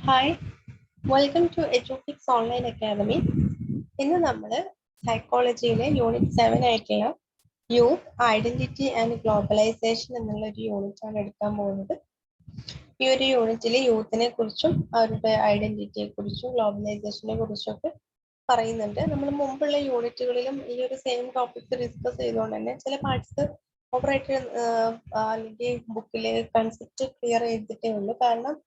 Hi, welcome to Edufix Online Academy. ഇന്ന് നമ്മൾ സൈക്കോളജിയിലെ unit 7 ആയിട്ടുള്ള യൂത്ത് ഐഡന്റിറ്റി ആൻഡ് ഗ്ലോബലൈസേഷൻ എന്നുള്ള ഒരു യൂണിറ്റ് ആണ് എടുക്കാൻ പോകുന്നത്. ഈ ഒരു യൂണിറ്റിൽ യൂത്തിനെ കുറിച്ചും അവരുടെ ഐഡന്റിറ്റിയെ കുറിച്ചും ഗ്ലോബലൈസേഷനെ കുറിച്ചും ഒക്കെ പറയുന്നുണ്ട്. നമ്മൾ മുമ്പുള്ള യൂണിറ്റുകളിലും ഈ ഒരു സെയിം ടോപ്പിക്സ് ഡിസ്കസ് ചെയ്തുകൊണ്ട് തന്നെ ചില പാർട്സ് ഓപ്പറേറ്റ് അല്ലെങ്കിൽ ബുക്കിലെ കൺസെപ്റ്റ് ക്ലിയർ ചെയ്തിട്ടേ ഉള്ളൂ. കാരണം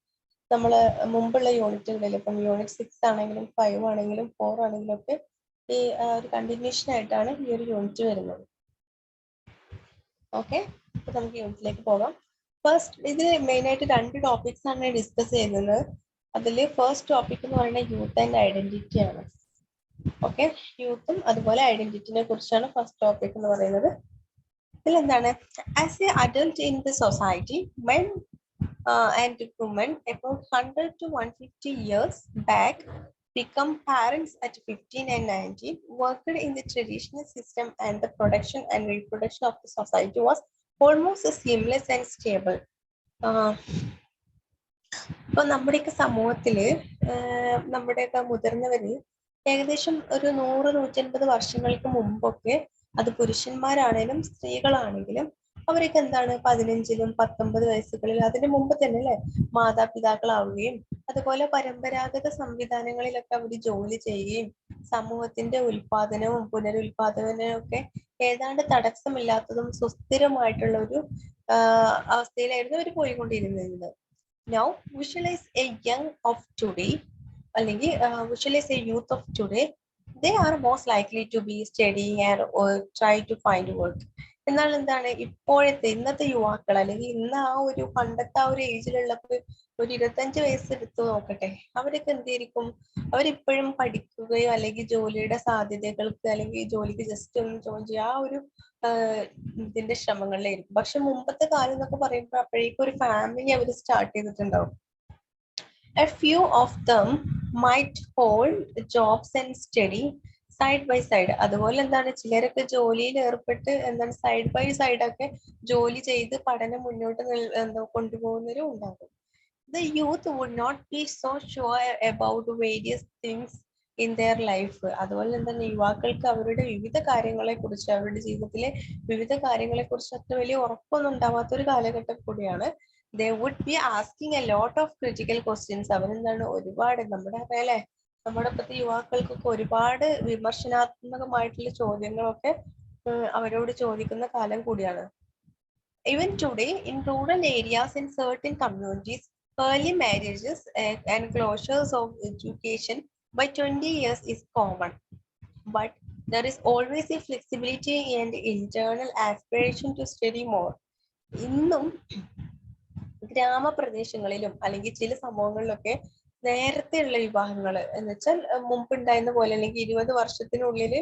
നമ്മൾ മുമ്പുള്ള യൂണിറ്റുകളിൽ ഇപ്പം യൂണിറ്റ് 6 ആണെങ്കിലും 5 ആണെങ്കിലും 4 ആണെങ്കിലും ഒക്കെ ഈ ഒരു കണ്ടിന്യൂഷൻ ആയിട്ടാണ് ഈ ഒരു യൂണിറ്റ് വരുന്നത്. ഓക്കെ, അപ്പൊ നമുക്ക് യൂണിറ്റിലേക്ക് പോകാം. ഫസ്റ്റ് ഇതിൽ മെയിൻ ആയിട്ട് 2 ടോപ്പിക്സ് ആണ് ഡിസ്കസ് ചെയ്യുന്നത്. അതിൽ ഫസ്റ്റ് ടോപ്പിക് എന്ന് പറയുന്നത് യൂത്ത് ആൻഡ് ഐഡന്റിറ്റി ആണ്. ഓക്കെ, യൂത്തും അതുപോലെ ഐഡന്റിറ്റിനെ കുറിച്ചാണ് ഫസ്റ്റ് ടോപ്പിക് എന്ന് പറയുന്നത്. ഇതിൽ എന്താണ്, as A adult in the society men and women about 100 to 150 years back become parents at 15 and 19, worked in the traditional system, and the production and reproduction of the society was almost seamless and stable. ഇപ്പൊ നമ്മുടെയൊക്കെ സമൂഹത്തില് നമ്മുടെയൊക്കെ മുതിർന്നവര് ഏകദേശം ഒരു 100-150 വർഷങ്ങൾക്ക് മുമ്പൊക്കെ അത് പുരുഷന്മാരാണേലും സ്ത്രീകളാണെങ്കിലും അവരൊക്കെ എന്താണ് 15-ലും 19 വയസ്സുകളിൽ അതിന് മുമ്പ് തന്നെ അല്ലെ മാതാപിതാക്കളാവുകയും അതുപോലെ പരമ്പരാഗത സംവിധാനങ്ങളിലൊക്കെ അവർ ജോലി ചെയ്യുകയും സമൂഹത്തിന്റെ ഉൽപാദനവും പുനരുൽപാദനവും ഒക്കെ ഏതാണ്ട് തടസ്സമില്ലാത്തതും സുസ്ഥിരമായിട്ടുള്ള ഒരു അവസ്ഥയിലായിരുന്നു അവർ പോയിക്കൊണ്ടിരുന്നത്. Now visualize a young of today, അല്ലെങ്കിൽ visualize a youth of today. They are most likely to be studying or try to find work. എന്നാൽ എന്താണ് ഇപ്പോഴത്തെ ഇന്നത്തെ യുവാക്കൾ അല്ലെങ്കിൽ ഇന്ന് ആ ഒരു പണ്ടത്തെ ആ ഒരു ഏജിലുള്ളപ്പോൾ ഒരു 25 വയസ്സ് എടുത്തു നോക്കട്ടെ, അവരൊക്കെ എന്തായിരിക്കും, അവരിപ്പോഴും പഠിക്കുകയോ അല്ലെങ്കിൽ ജോലിയുടെ സാധ്യതകൾക്ക് അല്ലെങ്കിൽ ജോലിക്ക് ജസ്റ്റ് ഒന്ന് ജോയിൻ ചെയ്യുക ആ ഒരു ഇതിന്റെ ശ്രമങ്ങളിലായിരിക്കും. പക്ഷെ മുമ്പത്തെ കാലം എന്നൊക്കെ പറയുമ്പോൾ അപ്പോഴേക്കും ഒരു ഫാമിലി അവർ സ്റ്റാർട്ട് ചെയ്തിട്ടുണ്ടാവും. A few of them might hold jobs and study side by side. അതുപോലെ എന്താണ് ചിലരൊക്കെ ജോലിയിൽ ഏർപ്പെട്ട് എന്താണ് സൈഡ് ബൈ സൈഡ് ഒക്കെ ജോലി ചെയ്ത് പഠനം മുന്നോട്ട് കൊണ്ടുപോകുന്നവരും ഉണ്ടാകും. The youth would not be so sure about various things in their life. അതുപോലെ എന്താണ് യുവാക്കൾക്ക് അവരുടെ വിവിധ കാര്യങ്ങളെ കുറിച്ച് അവരുടെ ജീവിതത്തിലെ വിവിധ കാര്യങ്ങളെ കുറിച്ച് അത്ര വലിയ ഉറപ്പൊന്നും ഉണ്ടാവാത്ത ഒരു കാലഘട്ടം കൂടിയാണ്. They would be asking a lot of critical questions. അവരെന്താണ് ഒരുപാട് നമ്മുടെ അറിയാലേ നമ്മുടെ ഇപ്പോഴത്തെ യുവാക്കൾക്കൊക്കെ ഒരുപാട് വിമർശനാത്മകമായിട്ടുള്ള ചോദ്യങ്ങളൊക്കെ അവരോട് ചോദിക്കുന്ന കാലം കൂടിയാണ്. Even today in rural areas in certain communities, early marriages and closures of education by 20 years is common. But there is always a flexibility and internal aspiration to study more. ഇന്നും ഗ്രാമപ്രദേശങ്ങളിലും അല്ലെങ്കിൽ ചില സമൂഹങ്ങളിലൊക്കെ നേരത്തെയുള്ള വിവാഹങ്ങൾ എന്ന് വെച്ചാൽ മുമ്പുണ്ടായിരുന്ന പോലെ അല്ലെങ്കിൽ 20 വർഷത്തിനുള്ളിൽ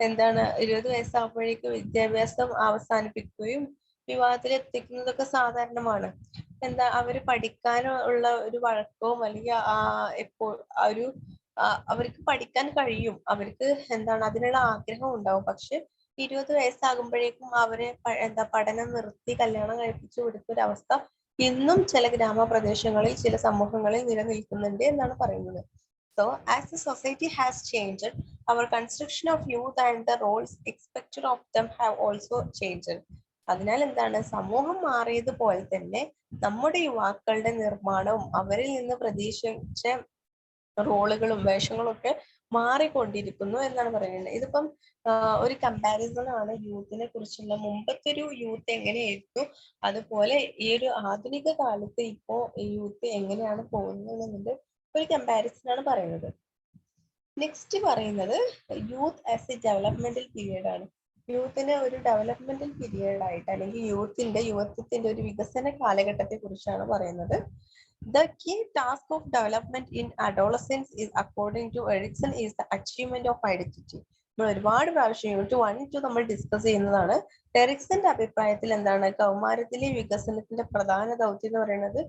എന്താണ് 20 വയസ്സാകുമ്പോഴേക്കും വിദ്യാഭ്യാസം അവസാനിപ്പിക്കുകയും വിവാഹത്തിൽ എത്തിക്കുന്നതൊക്കെ സാധാരണമാണ്. എന്താ അവര് പഠിക്കാനുള്ള ഒരു വഴക്കവും അല്ലെങ്കിൽ എപ്പോൾ ഒരു അവർക്ക് പഠിക്കാൻ കഴിയും, അവർക്ക് എന്താണ് അതിനുള്ള ആഗ്രഹം ഉണ്ടാവും. പക്ഷെ 20 വയസ്സാകുമ്പോഴേക്കും അവരെ പഠനം നിർത്തി കല്യാണം കഴിപ്പിച്ചു കൊടുത്തൊരവസ്ഥ ഇന്നും ചില ഗ്രാമപ്രദേശങ്ങളിൽ ചില സമൂഹങ്ങളിൽ നിലനിൽക്കുന്നുണ്ട് എന്നാണ് പറയുന്നത്. So as the society has changed, our construction of youth and the roles expected of them have also changed. അതിനാൽ എന്താണ് സമൂഹം മാറിയതുപോലെ തന്നെ നമ്മുടെ യുവാക്കളുടെ നിർമ്മാണവും അവരിൽ നിന്ന് പ്രതീക്ഷിച്ച റോളുകളും വേഷങ്ങളും ഒക്കെ മാറിക്കൊണ്ടിരിക്കുന്നു എന്നാണ് പറയുന്നത്. ഇതിപ്പം ഒരു കമ്പാരിസൺ ആണ് യൂത്തിനെ കുറിച്ചുള്ള. മുമ്പത്തെ ഒരു യൂത്ത് എങ്ങനെയായിരുന്നു അതുപോലെ ഈ ഒരു ആധുനിക കാലത്ത് ഇപ്പോ യൂത്ത് എങ്ങനെയാണ് പോകുന്നത് എന്നതിന്റെ ഒരു കമ്പാരിസൺ ആണ് പറയുന്നത്. നെക്സ്റ്റ് പറയുന്നത് youth as a developmental period ആണ്. യൂത്തിനെ ഒരു ഡെവലപ്മെന്റൽ പീരീഡ് ആയിട്ട് അല്ലെങ്കിൽ യുവത്വത്തിന്റെ ഒരു വികസന കാലഘട്ടത്തെ കുറിച്ചാണ് പറയുന്നത്. The key task of development in adolescence is, according to Erikson, is the achievement of identity. നമ്മൾ ഒരുപാട് പ്രാവശ്യം യൂണിറ്റ് 1 to നമ്മൾ ഡിസ്കസ് ചെയ്യുന്നതാണ്. എറിക്സന്റെ അഭിപ്രായത്തിൽ എന്താണ് കൗമാരത്തിലെ വികസനത്തിന്റെ പ്രധാന ദൗത്യം എന്ന് പറയുന്നത്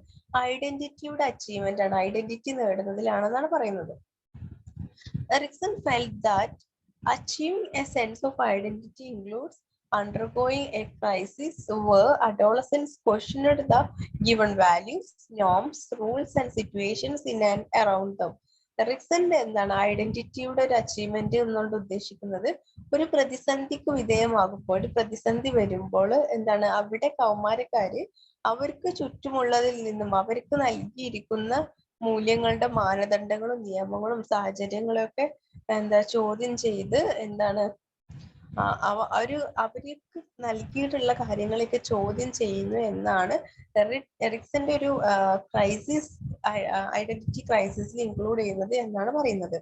ഐഡന്റിറ്റിയുടെ അച്ചീവ്മെന്റ് ആണ്, ഐഡന്റിറ്റി നേടുന്നതിലാണെന്നാണ് പറയുന്നത്. Erikson felt that achieving a sense of identity includes undergoing a crisis where adolescents questioned the given values, norms, rules and situations in and around them. എറിക്സന്റെ എന്താണ് ഐഡന്റിറ്റിയുടെ ഒരു അച്ചീവ്മെന്റ് എന്നുകൊണ്ട് ഉദ്ദേശിക്കുന്നത് ഒരു പ്രതിസന്ധിക്ക് വിധേയമാകുമ്പോൾ, ഒരു പ്രതിസന്ധി വരുമ്പോൾ എന്താണ് അവിടെ കൗമാരക്കാര് അവർക്ക് ചുറ്റുമുള്ളതിൽ നിന്നും അവർക്ക് നൽകിയിരിക്കുന്ന മൂല്യങ്ങളുടെ മാനദണ്ഡങ്ങളും നിയമങ്ങളും സാഹചര്യങ്ങളും ഒക്കെ ചോദ്യം ചെയ്ത് എന്താണ് അവർക്ക് നൽകിയിട്ടുള്ള കാര്യങ്ങളൊക്കെ ചോദ്യം ചെയ്യുന്നു എന്നാണ് എറിക്സന്റെ ഒരു ക്രൈസിസ്, ഐഡന്റിറ്റി ക്രൈസിസിൽ ഇൻക്ലൂഡ് ചെയ്യുന്നത് എന്നാണ് പറയുന്നത്.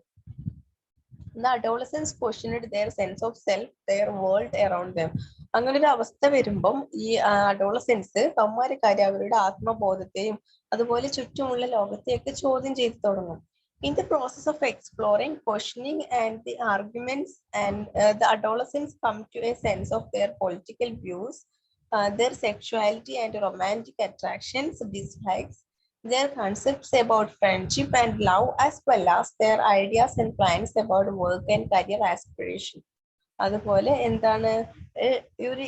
The adolescents questioned their sense of self, their world around them. അങ്ങനെ ഒരു അവസ്ഥ വരുമ്പം ഈ അഡോളസെൻസ് കൗമാരക്കാര് അവരുടെ ആത്മബോധത്തെയും അതുപോലെ ചുറ്റുമുള്ള ലോകത്തെയൊക്കെ ചോദ്യം ചെയ്തു തുടങ്ങും. In the process of exploring, questioning and the arguments, and the adolescents come to a sense of their political views, their sexuality and romantic attractions, dislikes, their concepts about friendship and love, as well as their ideas and plans about work and career aspiration. അതുപോലെ എന്താണ് ഒരു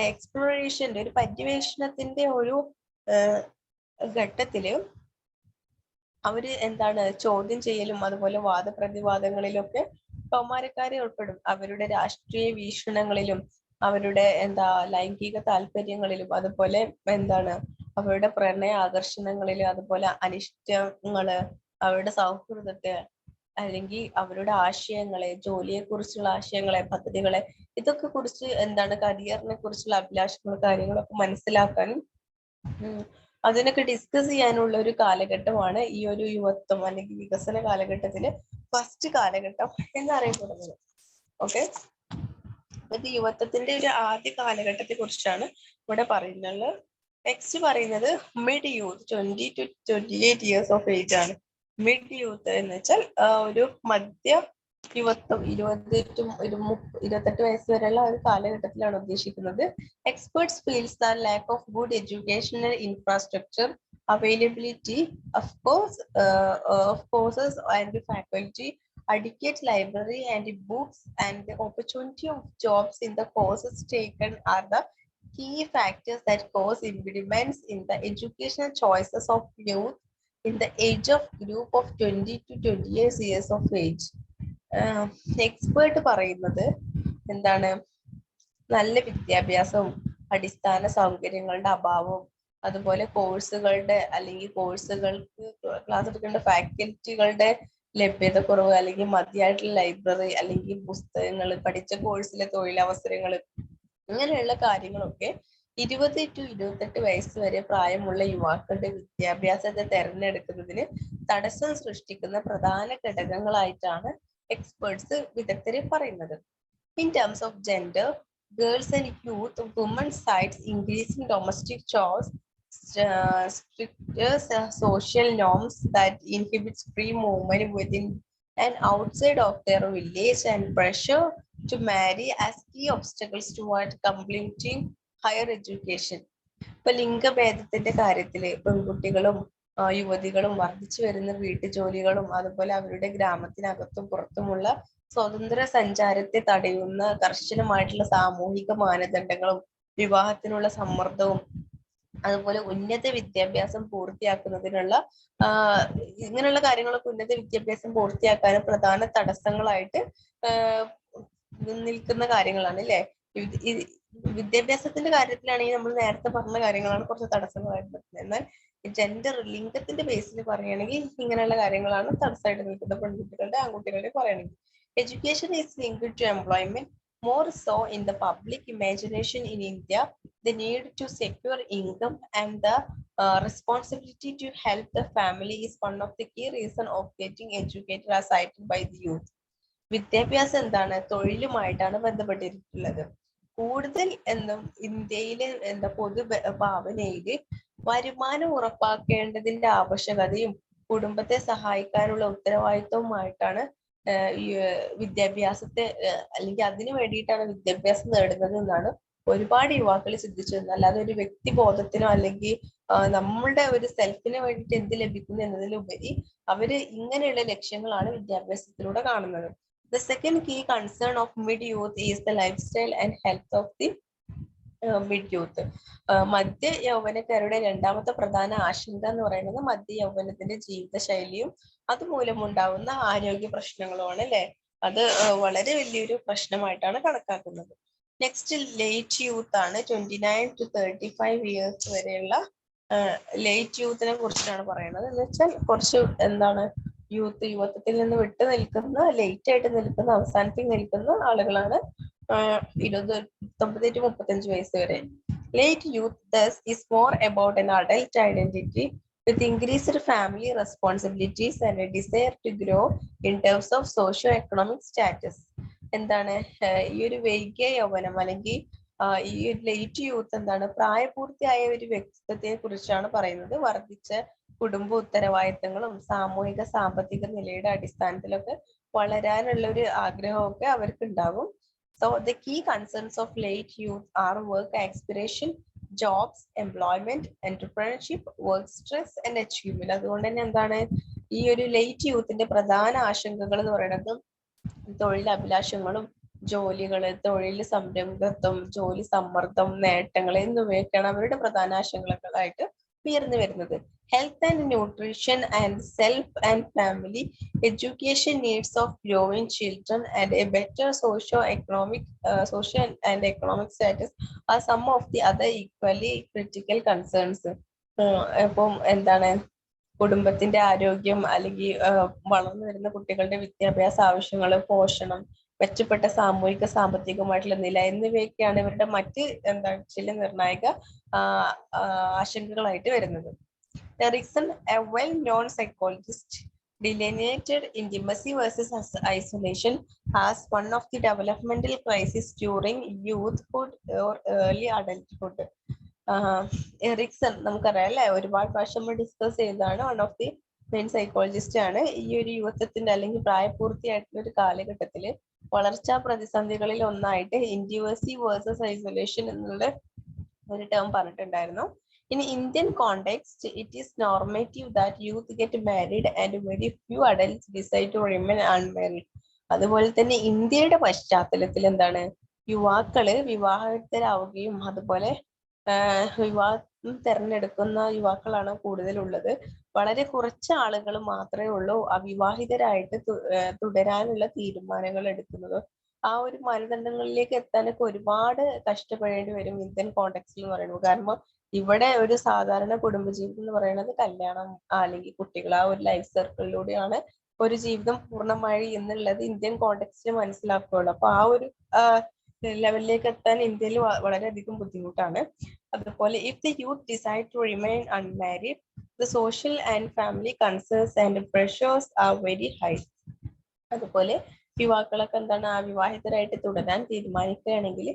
എക്സ്പ്ലോറേഷന്റെ ഒരു പര്യവേഷണത്തിന്റെ ഒരു ഘട്ടത്തില് അവര് എന്താണ് ചോദ്യം ചെയ്യലും അതുപോലെ വാദപ്രതിവാദങ്ങളിലൊക്കെ കൗമാരക്കാരെ ഉൾപ്പെടും. അവരുടെ രാഷ്ട്രീയ വീക്ഷണങ്ങളിലും അവരുടെ ലൈംഗിക താല്പര്യങ്ങളിലും അതുപോലെ എന്താണ് അവരുടെ പ്രണയ ആകർഷണങ്ങളിലും അതുപോലെ അനിഷ്ടങ്ങള്, അവരുടെ സൗഹൃദത്തെ അല്ലെങ്കിൽ അവരുടെ ആശയങ്ങളെ, ജോലിയെ കുറിച്ചുള്ള ആശയങ്ങളെ, പദ്ധതികളെ, ഇതൊക്കെ കുറിച്ച് കരിയറിനെ കുറിച്ചുള്ള അഭിലാഷങ്ങൾ, കാര്യങ്ങളൊക്കെ മനസ്സിലാക്കാനും അതിനൊക്കെ ഡിസ്കസ് ചെയ്യാനുള്ള ഒരു കാലഘട്ടമാണ് ഈ ഒരു യുവത്വം അല്ലെങ്കിൽ വികസന കാലഘട്ടത്തില് ഫസ്റ്റ് കാലഘട്ടം എന്നറിയപ്പെടുന്നത്. ഓക്കെ, ഇത് യുവത്വത്തിന്റെ ഒരു ആദ്യ കാലഘട്ടത്തെ കുറിച്ചാണ് ഇവിടെ പറയുന്നത്. നെക്സ്റ്റ് പറയുന്നത് mid youth, 20 to 28 years of age ആണ്. മിഡ് യൂത്ത് എന്ന് വെച്ചാൽ ഒരു മധ്യ യുവത്വം, 20 to 28 വയസ്സ് വരെയുള്ള ഒരു കാലഘട്ടത്തിലാണ് ഉദ്ദേശിക്കുന്നത്. Experts feels the lack of good educational infrastructure, availability of courses and faculty, adequate library and books, and the opportunity of jobs in the courses taken are the key factors that cause impediments in the educational choices of youth in the age of group of 20 to 28 years of age. Expert പറയുന്നത് നല്ല വിദ്യാഭ്യാസവും അടിസ്ഥാന സൗകര്യങ്ങളുടെ അഭാവവും അതുപോലെ കോഴ്സുകൾക്ക് class എടുക്കേണ്ട ഫാക്കൽറ്റികളുടെ ലഭ്യത കുറവ്, അല്ലെങ്കിൽ മതിയായിട്ടുള്ള ലൈബ്രറി, അല്ലെങ്കിൽ പുസ്തകങ്ങൾ, പഠിച്ച കോഴ്സിലെ തൊഴിലവസരങ്ങൾ, ഇങ്ങനെയുള്ള കാര്യങ്ങളൊക്കെ 20 to 28 വയസ്സ് വരെ പ്രായമുള്ള യുവാക്കളുടെ വിദ്യാഭ്യാസത്തെ തെരഞ്ഞെടുക്കുന്നതിന് തടസ്സം സൃഷ്ടിക്കുന്ന പ്രധാന ഘടകങ്ങളായിട്ടാണ് എക്സ്പേർട്സ്, വിദഗ്ധരെ പറയുന്നത്. In terms of gender, girls and youth, women cites increasing domestic chores, stricter social norms that inhibits free movement within and outside of their village, and pressure to marry as key obstacles toward completing higher education. ഇപ്പൊ ലിംഗഭേദത്തിന്റെ കാര്യത്തില് പെൺകുട്ടികളും യുവതികളും വർദ്ധിച്ചു വരുന്ന വീട്ടുജോലികളും അതുപോലെ അവരുടെ ഗ്രാമത്തിനകത്തും പുറത്തുമുള്ള സ്വതന്ത്ര സഞ്ചാരത്തെ തടയുന്ന കർശനമായിട്ടുള്ള സാമൂഹിക മാനദണ്ഡങ്ങളും വിവാഹത്തിനുള്ള സമ്മർദ്ദവും അതുപോലെ ഉന്നത വിദ്യാഭ്യാസം പൂർത്തിയാക്കുന്നതിനുള്ള ഇങ്ങനെയുള്ള കാര്യങ്ങളൊക്കെ ഉന്നത വിദ്യാഭ്യാസം പൂർത്തിയാക്കാനും പ്രധാന തടസ്സങ്ങളായിട്ട് നിൽക്കുന്ന കാര്യങ്ങളാണ് അല്ലെ. വിദ്യാഭ്യാസത്തിന്റെ കാര്യത്തിലാണെങ്കിൽ നമ്മൾ നേരത്തെ പറഞ്ഞ കാര്യങ്ങളാണ് കുറച്ച് തടസ്സങ്ങളായിട്ട് നിൽക്കുന്നത്. എന്നാൽ ജെൻഡർ, ലിംഗത്തിന്റെ ബേസിൽ പറയുകയാണെങ്കിൽ ഇങ്ങനെയുള്ള കാര്യങ്ങളാണ് തടസ്സമായിട്ട് നിൽക്കുന്നത് പെൺകുട്ടികളുടെ ആൺകുട്ടികളുടെ പറയുകയാണെങ്കിൽ. Education is linked to employment, more so in the public imagination in India. The need to secure income and the responsibility to help the family is one of the key reasons of getting educated as cited by the youth. വിദ്യാഭ്യാസം തൊഴിലുമായിട്ടാണ് ബന്ധപ്പെട്ടിട്ടുള്ളത്. കൂടുതൽ ഇന്ത്യയിലെ പൊതു ഭാവനയില് വരുമാനം ഉറപ്പാക്കേണ്ടതിന്റെ ആവശ്യകതയും കുടുംബത്തെ സഹായിക്കാനുള്ള ഉത്തരവാദിത്വവുമായിട്ടാണ് വിദ്യാഭ്യാസത്തെ, അല്ലെങ്കിൽ അതിനു വേണ്ടിയിട്ടാണ് വിദ്യാഭ്യാസം നേടുന്നത് എന്നാണ് ഒരുപാട് യുവാക്കൾ ചിന്തിച്ചിരുന്നത്. അല്ലാതെ ഒരു വ്യക്തിബോധത്തിനോ അല്ലെങ്കിൽ നമ്മളുടെ ഒരു സെൽഫിന് വേണ്ടിയിട്ട് എന്ത് ലഭിക്കുന്നു എന്നതിലുപരി അവര് ഇങ്ങനെയുള്ള ലക്ഷ്യങ്ങളാണ് വിദ്യാഭ്യാസത്തിലൂടെ കാണുന്നത്. The second key concern of mid-youth is the lifestyle and health of the mid youth. മധ്യ യൗവനക്കാരുടെ രണ്ടാമത്തെ പ്രധാന ആശങ്ക എന്ന് പറയുന്നത് മധ്യ യൗവനത്തിന്റെ ജീവിതശൈലിയും അതുമൂലമുണ്ടാവുന്ന ആരോഗ്യ പ്രശ്നങ്ങളുമാണ് അല്ലെ. അത് വളരെ വലിയൊരു പ്രശ്നമായിട്ടാണ് കണക്കാക്കുന്നത്. നെക്സ്റ്റ് ലേറ്റ് യൂത്ത് ആണ്. 29 to 35 ഇയേഴ്സ് വരെയുള്ള ലേറ്റ് യൂത്തിനെ കുറിച്ചാണ് പറയുന്നത്. എന്ന് വെച്ചാൽ കുറച്ച് എന്താണ് യുവത്വത്തിൽ നിന്ന് വിട്ടു നിൽക്കുന്ന, ലേറ്റ് ആയിട്ട് നിൽക്കുന്ന, അവസാനത്തിൽ നിൽക്കുന്ന ആളുകളാണ് 29 to 35 വയസ്സ് വരെ. Late youth thus is more about an adult identity with increased family responsibilities and a desire to grow in terms of socio-economic status. എന്താണ് ഈ ഒരു വൈകിയ യൗവനം അല്ലെങ്കിൽ ഈ ലേറ്റ് യൂത്ത് എന്താണ് പ്രായപൂർത്തിയായ ഒരു വ്യക്തിത്വത്തെ കുറിച്ചാണ് പറയുന്നത്. വർദ്ധിച്ച കുടുംബ ഉത്തരവാദിത്തങ്ങളും സാമൂഹിക സാമ്പത്തിക നിലയുടെ അടിസ്ഥാനത്തിലൊക്കെ വളരാനുള്ള ഒരു ആഗ്രഹമൊക്കെ അവർക്ക് ഉണ്ടാകും. So the key concerns of late youth are work aspiration, jobs, employment, entrepreneurship, work stress and achievement. അതുകൊണ്ട് തന്നെ എന്താണ് ഈ ഒരു ലേറ്റ് യൂത്തിന്റെ പ്രധാന ആശങ്കകൾ എന്ന് പറയുന്നത് തൊഴിലഭിലാഷങ്ങളും ജോലികള്, തൊഴിൽ സംരംഭത്വം, ജോലി സമ്മർദ്ദം, നേട്ടങ്ങൾ എന്നിവയൊക്കെയാണ് അവരുടെ പ്രധാന ആശങ്കകളായിട്ട് ഉയർന്നു വരുന്നത്. Health and nutrition and self and family education needs of growing children and a better social and economic status are some of the other equally critical concerns. അപ്പം എന്താണ് കുടുംബത്തിന്റെ ആരോഗ്യം അല്ലെങ്കിൽ വളർന്നു വരുന്ന കുട്ടികളുടെ വിദ്യാഭ്യാസ ആവശ്യങ്ങൾ, പോഷണം, മെച്ചപ്പെട്ട സാമൂഹിക സാമ്പത്തികമായിട്ടുള്ള നില എന്നിവയൊക്കെയാണ് ഇവരുടെ മറ്റ് ചില നിർണായക ആശങ്കകളായിട്ട് വരുന്നത്. Erikson, a well-known psychologist, delineated intimacy versus isolation as one of the developmental crises during youthhood or early adulthood. Erikson നമുക്കറിയാം അല്ലെ, ഒരുപാട് പ്രാവശ്യം നമ്മൾ ഡിസ്കസ് ചെയ്തതാണ്. One of the main psychologist ആണ്. ഈ ഒരു യുവത്വത്തിന്റെ അല്ലെങ്കിൽ പ്രായപൂർത്തിയായിട്ടുള്ള ഒരു കാലഘട്ടത്തില് വളർച്ചാ പ്രതിസന്ധികളിൽ ഒന്നായിട്ട് ഇന്റിമസി വേഴ്സസ് ഐസൊലേഷൻ എന്നുള്ള ഒരു ടേം പറഞ്ഞിട്ടുണ്ടായിരുന്നു. In Indian context, it is normative that youth get married and very few adults decide to remain unmarried. അതുപോലെ തന്നെ ഇന്ത്യയുടെ പശ്ചാത്തലത്തിൽ എന്താണ് യുവാക്കള് വിവാഹിതരാവുകയും അതുപോലെ വിവാഹം തിരഞ്ഞെടുക്കുന്ന യുവാക്കളാണ് കൂടുതലുള്ളത്. വളരെ കുറച്ച് ആളുകൾ മാത്രമേ ഉള്ളൂ അവിവാഹിതരായിട്ട് തുടരാനുള്ള തീരുമാനങ്ങൾ എടുക്കുന്നത്. ആ ഒരു മാനദണ്ഡങ്ങളിലേക്ക് എത്താനൊക്കെ ഒരുപാട് കഷ്ടപ്പെടേണ്ടി വരും ഇന്ത്യൻ കോണ്ടെക്സ്റ്റിൽ എന്ന് പറയുന്നത്. കാരണം ഇവിടെ ഒരു സാധാരണ കുടുംബജീവിതം എന്ന് പറയുന്നത് കല്യാണം അല്ലെങ്കിൽ കുട്ടികൾ, ആ ഒരു ലൈഫ് സർക്കിളിലൂടെയാണ് ഒരു ജീവിതം പൂർണ്ണമായി എന്നുള്ളത് ഇന്ത്യൻ കോണ്ടെക്സ്റ്റിൽ മനസ്സിലാക്കുകയുള്ളൂ. അപ്പൊ ആ ഒരു ലെവലിലേക്ക് എത്താൻ ഇന്ത്യയിൽ വളരെയധികം ബുദ്ധിമുട്ടാണ്. അതുപോലെ if the youth decide to remain unmarried, the social and family concerns and pressures are very high. അതുപോലെ യുവാക്കളൊക്കെ എന്താണ് അവിവാഹിതരായിട്ട് തുടരാൻ തീരുമാനിക്കുകയാണെങ്കിൽ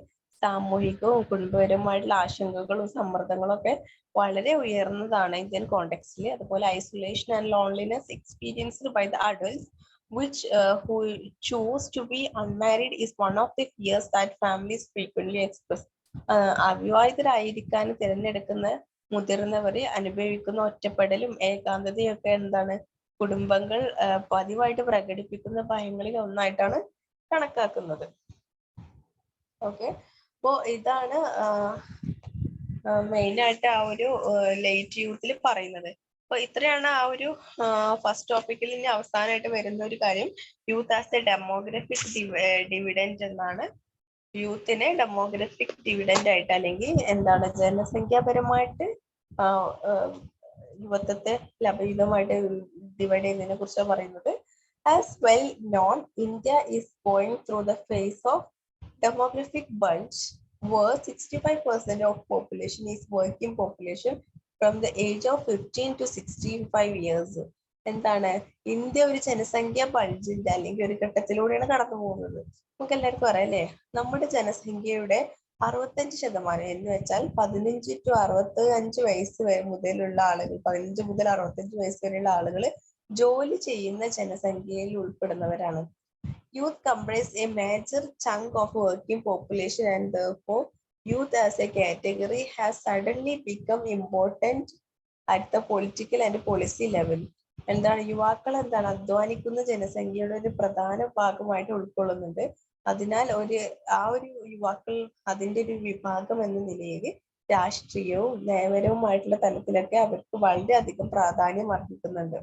സാമൂഹികവും കുടുംബപരവുമായിട്ടുള്ള ആശങ്കകളും സമ്മർദ്ദങ്ങളും ഒക്കെ വളരെ ഉയർന്നതാണ് ഇന്ത്യൻ കോണ്ടെക്സ്റ്റിൽ. അതുപോലെ isolation and loneliness experienced by the adults which who choose to be unmarried is one of the fears that families frequently express. അവിവാഹിതരായിരിക്കാൻ തിരഞ്ഞെടുക്കുന്ന മുതിർന്നവർ അനുഭവിക്കുന്ന ഒറ്റപ്പെടലും ഏകാന്തതയും ഒക്കെ എന്താണ് കുടുംബങ്ങൾ പതിവായിട്ട് പ്രകടിപ്പിക്കുന്ന ഭയങ്ങളിൽ ഒന്നായിട്ടാണ് കണക്കാക്കുന്നത്. ഓക്കെ, അപ്പോ ഇതാണ് മെയിൻ ആയിട്ട് ആ ഒരു ലേറ്റ് യൂത്തിൽ പറയുന്നത്. അപ്പൊ ഇത്രയാണ് ആ ഒരു ഫസ്റ്റ് ടോപ്പിക്കിൽ. ഇനി അവസാനമായിട്ട് വരുന്ന ഒരു കാര്യം youth as A demographic dividend എന്നാണ്. യൂത്തിനെ ഡെമോഗ്രഫിക് ഡിവിഡൻഡ് ആയിട്ട് അല്ലെങ്കിൽ എന്താണ് ജനസംഖ്യാപരമായിട്ട് യുവത്വത്തെ ലഭ്യമായിട്ട് ഡിവൈഡ് ചെയ്യുന്നതിനെ കുറിച്ചാണ് പറയുന്നത്. As well known, India is going through the phase of demographic bulge where 65% of population is working population from the age of 15 to 65 years. എന്താണ് India ഒരു ജനസംഖ്യ ബൾജിന്റെ അല്ലെങ്കിൽ ഒരു ഘട്ടത്തിലൂടെയാണ് കടന്നു പോകുന്നത്. നമുക്ക് എല്ലാവർക്കും അറിയാം അല്ലെ, നമ്മുടെ ജനസംഖ്യയുടെ 65% എന്ന് വെച്ചാൽ 15 to 65 വയസ്സ് മുതലുള്ള ആളുകൾ, 15 മുതൽ 65 വയസ്സ് വരെയുള്ള ആളുകൾ ജോലി ചെയ്യുന്ന ജനസംഖ്യയിൽ ഉൾപ്പെടുന്നവരാണ്. Youth comprise a major chunk of working population and therefore youth as a category has suddenly become important at the political and policy level. എന്താണ് യുവാക്കൾ എന്താണ് അധ്വാനിക്കുന്ന ജനസംഖ്യയുടെ ഒരു പ്രധാന ഭാഗമായിട്ട് ഉൾക്കൊള്ളുന്നുണ്ട്. അതിനാൽ ഒരു യുവാക്കൾ അതിന്റെ ഒരു വിഭാഗം എന്ന നിലയിൽ രാഷ്ട്രീയവും നയപരവുമായിട്ടുള്ള തലത്തിലൊക്കെ അവർക്ക് വളരെയധികം പ്രാധാന്യം അർഹിക്കുന്നുണ്ട്.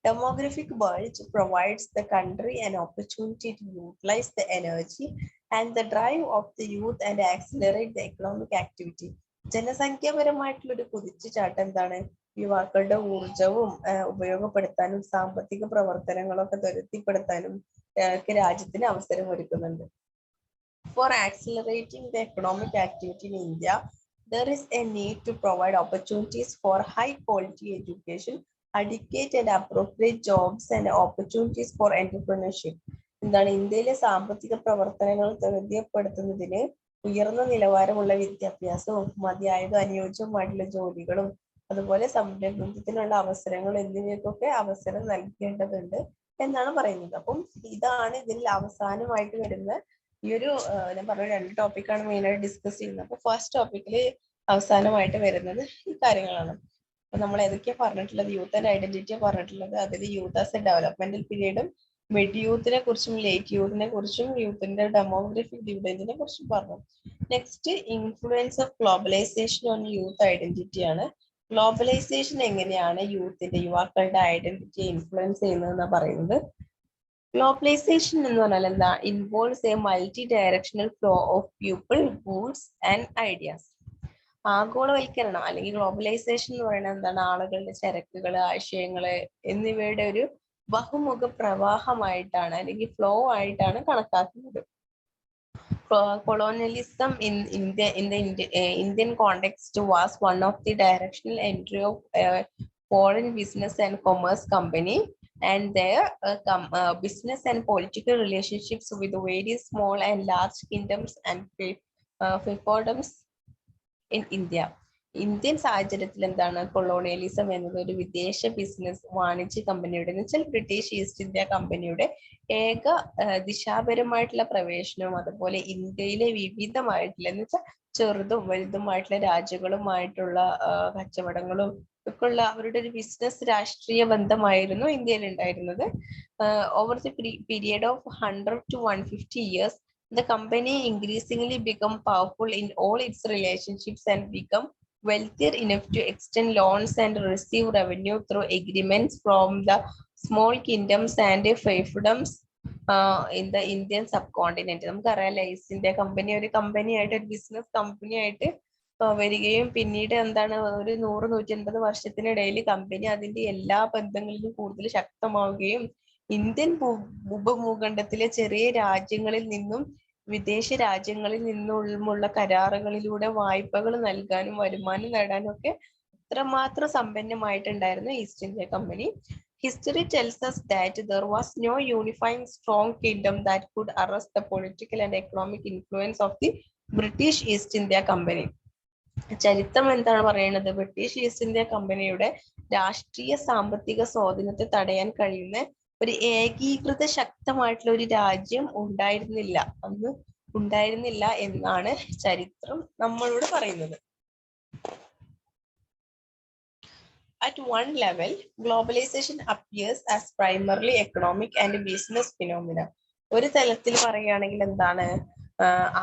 Demographic bulge provides the country an opportunity to utilize the energy and the drive of the youth and accelerate the economic activity. ജനസംഖ്യാപരമായിട്ടുള്ള ഒരു കുതിച്ചുചാട്ടം എന്താണ് യുവാക്കളുടെ ഊർജവും ഉപയോഗപ്പെടുത്താനും സാമ്പത്തിക പ്രവർത്തനങ്ങളൊക്കെ ത്വരിതപ്പെടുത്താനും രാജ്യത്തിന് അവസരം ഒരുക്കുന്നുണ്ട്. For accelerating the economic activity in India, there is a need to provide opportunities for high quality education, adequate and appropriate jobs and opportunities for entrepreneurship. എന്താണ് ഇന്ത്യയിലെ സാമ്പത്തിക പ്രവർത്തനങ്ങൾ ത്വരിതപ്പെടുത്തുന്നതിന് ഉയർന്ന നിലവാരമുള്ള വിദ്യാഭ്യാസവും മതിയായതും അനുയോജ്യമായിട്ടുള്ള ജോലികളും അതുപോലെ സംരംഭത്തിനുള്ള അവസരങ്ങൾ എന്നിവയ്ക്കൊക്കെ അവസരം നൽകേണ്ടതുണ്ട് എന്നാണ് പറയുന്നത്. അപ്പം ഇതാണ് ഇതിൽ അവസാനമായിട്ട് വരുന്ന ഈ ഒരു ഞാൻ പറഞ്ഞ 2 ടോപ്പിക്കാണ് മെയിനായിട്ട് ഡിസ്കസ് ചെയ്യുന്നത്. അപ്പൊ ഫസ്റ്റ് ടോപ്പിക്കിൽ അവസാനമായിട്ട് വരുന്നത് ഈ കാര്യങ്ങളാണ്. അപ്പൊ നമ്മൾ ഏതൊക്കെയാ പറഞ്ഞിട്ടുള്ളത്? യൂത്ത് ആൻഡ് ഐഡന്റിറ്റിയാണ് പറഞ്ഞിട്ടുള്ളത്. അതിൽ യൂത്ത് ആസ് എ ഡെവലപ്മെന്റൽ പീരീഡും മിഡ് യൂത്തിനെ കുറിച്ചും ലേറ്റ് യൂത്തിനെ കുറിച്ചും യൂത്തിന്റെ ഡെമോഗ്രഫിക് ഡിവിഡൻറ്റിനെ കുറിച്ചും പറഞ്ഞു. Next influence of globalization on youth identity ആണ്. ഗ്ലോബലൈസേഷൻ എങ്ങനെയാണ് യുവാക്കളുടെ ഐഡന്റിറ്റിയെ ഇൻഫ്ലുവൻസ് ചെയ്യുന്നതെന്നാണ് പറയുന്നത്. ഗ്ലോബലൈസേഷൻ എന്ന് പറഞ്ഞാൽ എന്താ? Involves A multi directional flow of people, goods and ideas. ആഗോളവൽക്കരണം അല്ലെങ്കിൽ ഗ്ലോബലൈസേഷൻ എന്ന് പറയുന്നത് എന്താണ്? ആളുകളുടെ ചരക്കുകൾ, ആശയങ്ങള് എന്നിവയുടെ ഒരു ബഹുമുഖ പ്രവാഹമായിട്ടാണ് അല്ലെങ്കിൽ ഫ്ലോ ആയിട്ടാണ് കണക്കാക്കുന്നത്. Colonialism in the Indian context was one of the directional entry of foreign business and commerce company and their business and political relationships with various small and large kingdoms and fiefdoms in India. Indian സാഹചര്യത്തിൽ എന്താണ് colonialism എന്നത് ഒരു വിദേശ business വാണിജ്യ കമ്പനിയുടെ എന്ന് വെച്ചാൽ British east India കമ്പനിയുടെ ഏക ദിശാപരമായിട്ടുള്ള പ്രവേശനവും അതുപോലെ ഇന്ത്യയിലെ വിവിധമായിട്ടുള്ള എന്ന് വെച്ചാൽ ചെറുതും വലുതുമായിട്ടുള്ള രാജ്യങ്ങളുമായിട്ടുള്ള കച്ചവടങ്ങളും ഒക്കെ ഉള്ള അവരുടെ ഒരു ബിസിനസ് രാഷ്ട്രീയ ബന്ധമായിരുന്നു ഇന്ത്യയിൽ ഉണ്ടായിരുന്നത്. Over the period of 100 to 150 years, the company increasingly become powerful in all its relationships and become wealthier enough to extend loans and receive revenue through agreements from the small kingdoms and fiefdoms in the Indian subcontinent. നമുക്കറിയാലോ east India company ഒരു കമ്പനിയായിട്ട് ഒരു business കമ്പനിയായിട്ട് വരികയും പിന്നീട് എന്താണ് ഒരു 100-150 വർഷത്തിനിടയിൽ company അതിന്റെ എല്ലാ ബന്ധങ്ങളിലും കൂടുതൽ ശക്തമാവുകയും ഇന്ത്യൻ ഉപഭൂഖണ്ഡത്തിലെ ചെറിയ രാജ്യങ്ങളിൽ നിന്നും വിദേശ രാജ്യങ്ങളിൽ നിന്നുമുള്ള കരാറുകളിലൂടെ വായ്പകൾ നൽകാനും വരുമാനം നേടാനും ഒക്കെ അത്രമാത്രം സമ്പന്നമായിട്ടുണ്ടായിരുന്നു East India Company. History tells us that there was no unifying strong kingdom that could arrest the political and economic influence of the British East India Company. ചരിത്രം എന്താണ് പറയുന്നത്? ബ്രിട്ടീഷ് ഈസ്റ്റ് ഇന്ത്യ കമ്പനിയുടെ രാഷ്ട്രീയ സാമ്പത്തിക സ്വാധീനത്തെ തടയാൻ കഴിയുന്ന ഒരു ഏകീകൃത ശക്തമായിട്ടുള്ള ഒരു രാജ്യം ഉണ്ടായിരുന്നില്ല എന്നാണ് ചരിത്രം നമ്മളോട് പറയുന്നത്. At one level, globalization appears as primarily economic and business phenomena. ഒരു തലത്തിൽ പറയുകയാണെങ്കിൽ എന്താണ്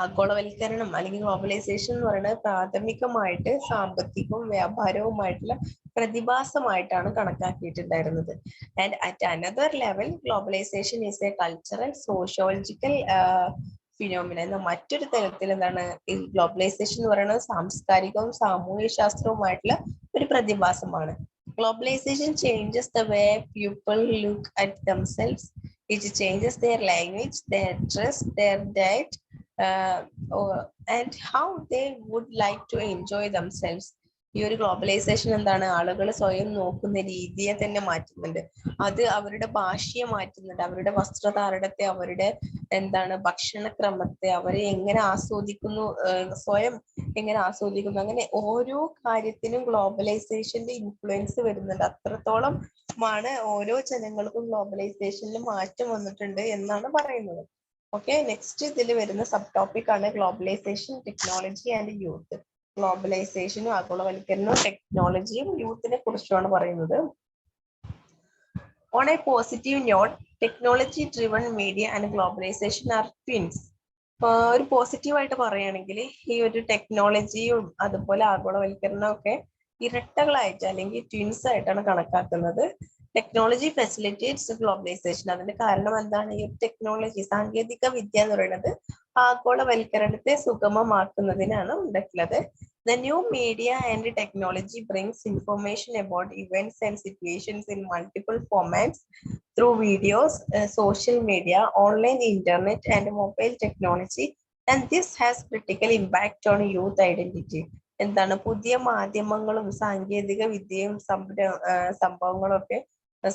ആഗോളവൽക്കരണം അല്ലെങ്കിൽ ഗ്ലോബലൈസേഷൻ എന്ന് പറയുന്നത് പ്രാഥമികമായിട്ട് സാമ്പത്തികവും വ്യാപാരവുമായിട്ടുള്ള പ്രതിഭാസമായിട്ടാണ് കണക്കാക്കിയിട്ടുണ്ടായിരുന്നത്. And at another level globalization is a cultural sociological phenomena. എന്ന മറ്റൊരു തലത്തിൽ എന്താണ് ഈ ഗ്ലോബലൈസേഷൻ എന്ന് പറയുന്നത് സാംസ്കാരികവും സാമൂഹ്യ ശാസ്ത്രവുമായിട്ടുള്ള ഒരു പ്രതിഭാസമാണ്. Globalization changes the way people look at themselves. It changes their language, their dress, their diet, and how they would like to enjoy themselves. ഈ ഒരു ഗ്ലോബലൈസേഷൻ എന്താണ്? ആളുകൾ സ്വയം നോക്കുന്ന രീതിയെ തന്നെ മാറ്റുന്നുണ്ട്. അത് അവരുടെ ഭാഷയെ മാറ്റുന്നുണ്ട്, അവരുടെ വസ്ത്രധാരണത്തെ, അവരുടെ എന്താണ് ഭക്ഷണക്രമത്തെ, അവരെ എങ്ങനെ ആസ്വദിക്കുന്നു, സ്വയം എങ്ങനെ ആസ്വദിക്കുന്നു, അങ്ങനെ ഓരോ കാര്യത്തിനും ഗ്ലോബലൈസേഷന്റെ ഇൻഫ്ലുവൻസ് വരുന്നുണ്ട്. അത്രത്തോളം ആണ് ഓരോ ജനങ്ങൾക്കും ഗ്ലോബലൈസേഷനിൽ മാറ്റം വന്നിട്ടുണ്ട് എന്നാണ് പറയുന്നത്. ഓക്കെ, നെക്സ്റ്റ് ഇതിൽ വരുന്ന സബ് ടോപ്പിക് ആണ് ഗ്ലോബലൈസേഷൻ, ടെക്നോളജി ആൻഡ് യൂത്ത്. ഗ്ലോബലൈസേഷനും ആഗോളവൽക്കരണവും ടെക്നോളജിയും യൂത്തിനെ കുറിച്ചുമാണ് പറയുന്നത്. On a positive note, technology-driven media and globalization are twins. ഒരു പോസിറ്റീവായിട്ട് പറയുകയാണെങ്കിൽ ഈ ഒരു ടെക്നോളജിയും അതുപോലെ ആഗോളവൽക്കരണവും ഒക്കെ ഇരട്ടകളായിട്ട് അല്ലെങ്കിൽ ട്വിൻസ് ആയിട്ടാണ് കണക്കാക്കുന്നത്. Technology facilitates globalisation. അതിന്റെ കാരണം എന്താണ്? ഈ ടെക്നോളജി, സാങ്കേതിക വിദ്യ എന്ന് പറയുന്നത് ആഗോളവൽക്കരണത്തെ സുഗമമാക്കുന്നതിനാണ് ഉണ്ടായിട്ടുള്ളത്. The new media and technology brings information about events and situations in multiple formats through videos, social media, online internet, and mobile technology. And this has critical impact on youth identity. എന്താണ്? പുതിയ മാധ്യമങ്ങളും സാങ്കേതിക വിദ്യയും സംഭവങ്ങളും ഒക്കെ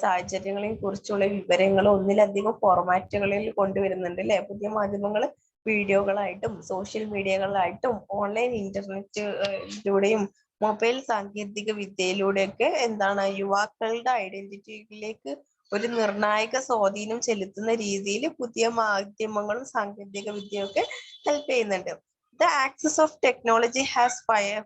സാഹചര്യങ്ങളെയും കുറിച്ചുള്ള വിവരങ്ങൾ ഒന്നിലധികം ഫോർമാറ്റുകളിൽ കൊണ്ടുവരുന്നുണ്ട് അല്ലെ? പുതിയ മാധ്യമങ്ങൾ വീഡിയോകളായിട്ടും സോഷ്യൽ മീഡിയകളായിട്ടും ഓൺലൈൻ ഇന്റർനെറ്റിലൂടെയും മൊബൈൽ സാങ്കേതിക വിദ്യയിലൂടെയൊക്കെ എന്താണ് യുവാക്കളുടെ ഐഡന്റിറ്റിയിലേക്ക് ഒരു നിർണായക സ്വാധീനം ചെലുത്തുന്ന രീതിയിൽ പുതിയ മാധ്യമങ്ങളും സാങ്കേതിക വിദ്യയൊക്കെ ഹെൽപ്പ് ചെയ്യുന്നുണ്ട്. The access of technology has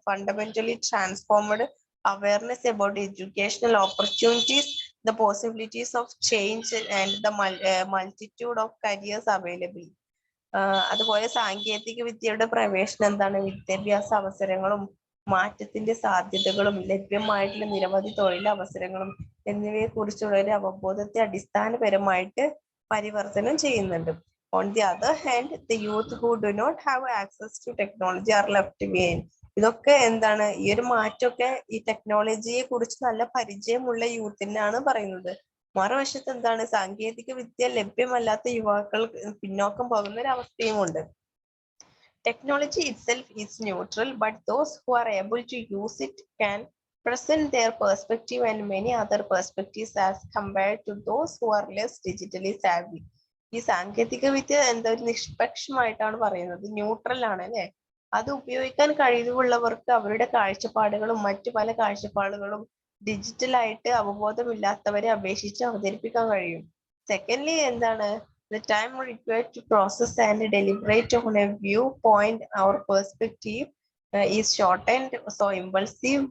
fundamentally transformed awareness about educational opportunities, the possibilities of change, and the multitude of careers available. അതുപോലെ സാങ്കേതിക വിദ്യയുടെ പ്രവേശനം എന്താണ്? വിദ്യാഭ്യാസ അവസരങ്ങളും മാറ്റത്തിന്റെ സാധ്യതകളും ലഭ്യമായിട്ടുള്ള നിരവധി തൊഴിലവസരങ്ങളും എന്നിവയെ കുറിച്ചുള്ള ഒരു അവബോധത്തെ അടിസ്ഥാനപരമായിട്ട് പരിവർത്തനം ചെയ്യുന്നുണ്ട്. On the other hand, the youth who do not have access to technology are left behind. ഇതൊക്കെ എന്താണ്? ഈ ഒരു മാറ്റമൊക്കെ ഈ ടെക്നോളജിയെ കുറിച്ച് നല്ല പരിചയമുള്ള യൂത്തിനാണ് പറയുന്നത്. മറുവശത്ത് എന്താണ്? സാങ്കേതിക വിദ്യ ലഭ്യമല്ലാത്ത യുവാക്കൾ പിന്നോക്കം പോകുന്ന ഒരു അവസ്ഥയുമുണ്ട്. Technology itself is neutral, but those who are able to use it can present their perspective and many other perspectives as compared to those who are less digitally savvy. ഈ സാങ്കേതിക വിദ്യ എന്താ? ഒരു നിഷ്പക്ഷമായിട്ടാണ് പറയുന്നത്, ന്യൂട്രൽ ആണ് അല്ലെ? അത് ഉപയോഗിക്കാൻ കഴിവുള്ളവർക്ക് അവരുടെ കാഴ്ചപ്പാടുകളും മറ്റു പല കാഴ്ചപ്പാടുകളും ഡിജിറ്റലായിട്ട് അവബോധമില്ലാത്തവരെ അപേക്ഷിച്ച് അവതരിപ്പിക്കാൻ കഴിയും. സെക്കൻഡ്ലി എന്താണ്? The time required to process and deliberate on a viewpoint or perspective is shortened, so impulsive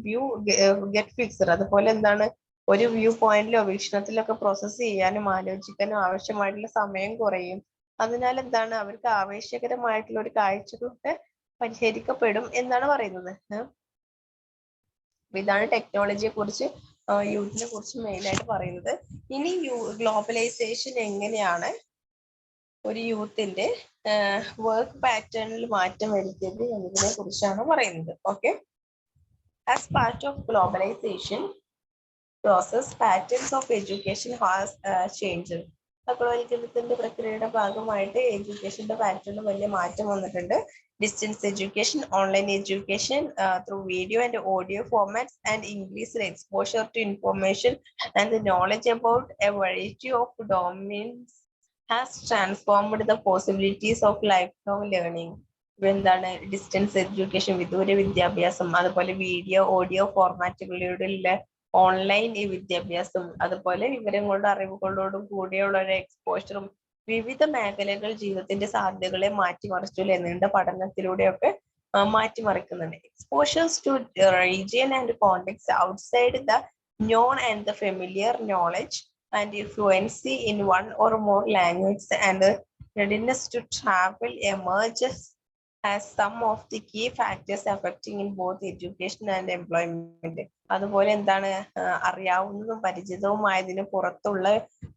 view get fixed. അതുപോലെ എന്താണ്? ഒരു വ്യൂ പോയിന്റിലോ വീക്ഷണത്തിലൊക്കെ പ്രോസസ്സ് ചെയ്യാനും ആലോചിക്കാനും ആവശ്യമായിട്ടുള്ള സമയം കുറയും. അതിനാൽ എന്താണ്? അവർക്ക് ആവേശകരമായിട്ടുള്ള ഒരു കാഴ്ചകളൊക്കെ പരിഹരിക്കപ്പെടും എന്നാണ് പറയുന്നത്. ഇതാണ് ടെക്നോളജിയെ കുറിച്ച് യൂത്തിനെ കുറിച്ച് മെയിൻ ആയിട്ട് പറയുന്നത്. ഇനി ഗ്ലോബലൈസേഷൻ എങ്ങനെയാണ് ഒരു യൂത്തിന്റെ വർക്ക് പാറ്റേണിൽ മാറ്റം വരുത്തിയത് എന്നതിനെ കുറിച്ചാണ് പറയുന്നത്. Okay, as part of globalisation process, patterns of education has changed. ആഗോളവൽക്കരണത്തിന്റെ പ്രക്രിയയുടെ ഭാഗമായിട്ട് എഡ്യൂക്കേഷന്റെ പാറ്റേണിൽ വലിയ മാറ്റം വന്നിട്ടുണ്ട്. Distance education, online education through video and audio formats and English exposure to information and knowledge about a variety of domains has transformed the possibilities of life long learning. എന്താണ്? Distance education, വിദൂര വിദ്യാഭ്യാസം, അതുപോലെ video audio ഫോർമാറ്റുകളിലൂടെയുള്ള online വിദ്യാഭ്യാസം, അതുപോലെ വിവരങ്ങളുടെ അറിവുകളോടും കൂടിയുള്ള ഒരു എക്സ്പോഷറും വിവിധ മേഖലകൾ ജീവിതത്തിന്റെ സാധ്യതകളെ മാറ്റിമറിച്ചു നീണ്ട പഠനത്തിലൂടെയൊക്കെ മാറ്റിമറിക്കുന്നുണ്ട്. Exposures to region and context outside the known and the familiar knowledge and fluency in one or more language and readiness to travel emerges as some of the key factors affecting in both education and employment. അതുപോലെ എന്താണ്? അറിയാവുന്നതും പരിചിതവുമായതിന് പുറത്തുള്ള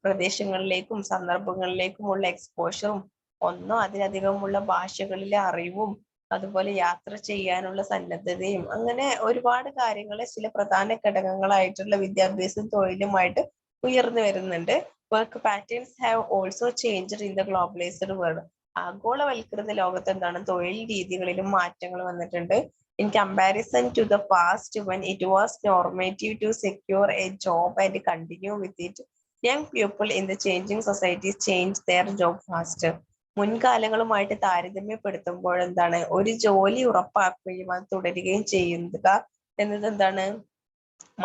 പ്രദേശങ്ങളിലേക്കും സന്ദർഭങ്ങളിലേക്കുമുള്ള എക്സ്പോഷറും ഒന്നോ അതിലധികമുള്ള ഭാഷകളിലെ അറിവും അതുപോലെ യാത്ര ചെയ്യാനുള്ള സന്നദ്ധതയും അങ്ങനെ ഒരുപാട് കാര്യങ്ങളെ ചില പ്രധാന ഘടകങ്ങളായിട്ടുള്ള വിദ്യാഭ്യാസവും തൊഴിലുമായിട്ട് ഉയർന്നു വരുന്നുണ്ട്. Work patterns have also changed in the globalized world. ആഗോളവൽകൃത ലോകത്ത് എന്താണ്? തൊഴിൽ രീതികളിലും മാറ്റങ്ങൾ വന്നിട്ടുണ്ട്. In comparison to the past, when it was normative to secure a job and continue with it, young people in the changing societies change their job faster. മുൻകാലങ്ങളുമായിട്ട് താരതമ്യപ്പെടുത്തുമ്പോൾ എന്താണ്? ഒരു ജോലി ഉറപ്പാക്കുകയും അത് തുടരുകയും ചെയ്യുക എന്നത് എന്താണ്?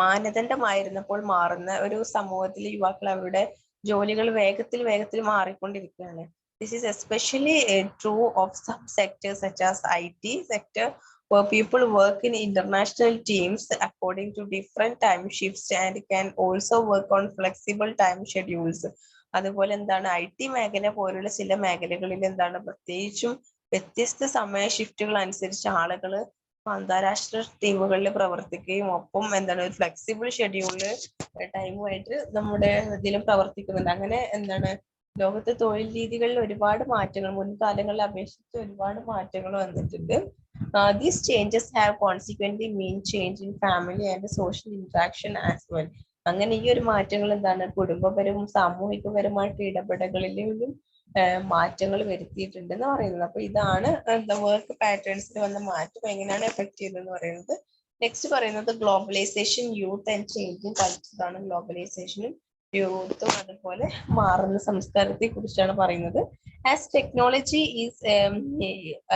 മാനദണ്ഡമായിരുന്നപ്പോൾ മാറുന്ന ഒരു സമൂഹത്തിലെ യുവാക്കൾ അവരുടെ ജോലികൾ വേഗത്തിൽ മാറിക്കൊണ്ടിരിക്കുകയാണ്. This is especially true of some sectors such as IT sector, where people work in international teams according to different time shifts and can also work on flexible time schedules. അതുപോലെ എന്താണ് IT മേഖല പോലുള്ള ചില മേഖലകളിൽ എന്താണ് പ്രത്യേകിച്ചും വ്യത്യസ്ത സമയ ഷിഫ്റ്റുകൾ അനുസരിച്ച് ആളുകൾ അന്താരാഷ്ട്ര ടീമുകളിൽ പ്രവർത്തിക്കുകയും ഒപ്പം എന്താണ് ഒരു ഫ്ലെക്സിബിൾ ഷെഡ്യൂളില് ടൈമുമായിട്ട് നമ്മുടെ ഇതിലും പ്രവർത്തിക്കുന്നുണ്ട്. അങ്ങനെ എന്താണ് ലോകത്തെ തൊഴിൽ രീതികളിൽ ഒരുപാട് മാറ്റങ്ങൾ മുൻകാലങ്ങളെ അപേക്ഷിച്ച് ഒരുപാട് മാറ്റങ്ങൾ വന്നിട്ടുണ്ട്. These changes have consequently mean change in family and social interaction as well. അങ്ങനെ ഈ ഒരു മാറ്റങ്ങൾ എന്താണ് കുടുംബപരവും സാമൂഹികപരമായിട്ട് ഇടപെടലുകളിലും മാറ്റങ്ങൾ വരുത്തിയിട്ടുണ്ട് എന്ന് പറയുന്നത്. അപ്പൊ ഇതാണ് എന്താ വർക്ക് പാറ്റേൺസിൽ വന്ന മാറ്റം എങ്ങനെയാണ് എഫക്ട് ചെയ്തതെന്ന് പറയുന്നത്. നെക്സ്റ്റ് പറയുന്നത് globalization, youth and changing culture ആണ്. ഗ്ലോബലൈസേഷനും യൂത്തും അതുപോലെ മാറുന്ന സംസ്കാരത്തെ കുറിച്ചാണ് പറയുന്നത്. As technology is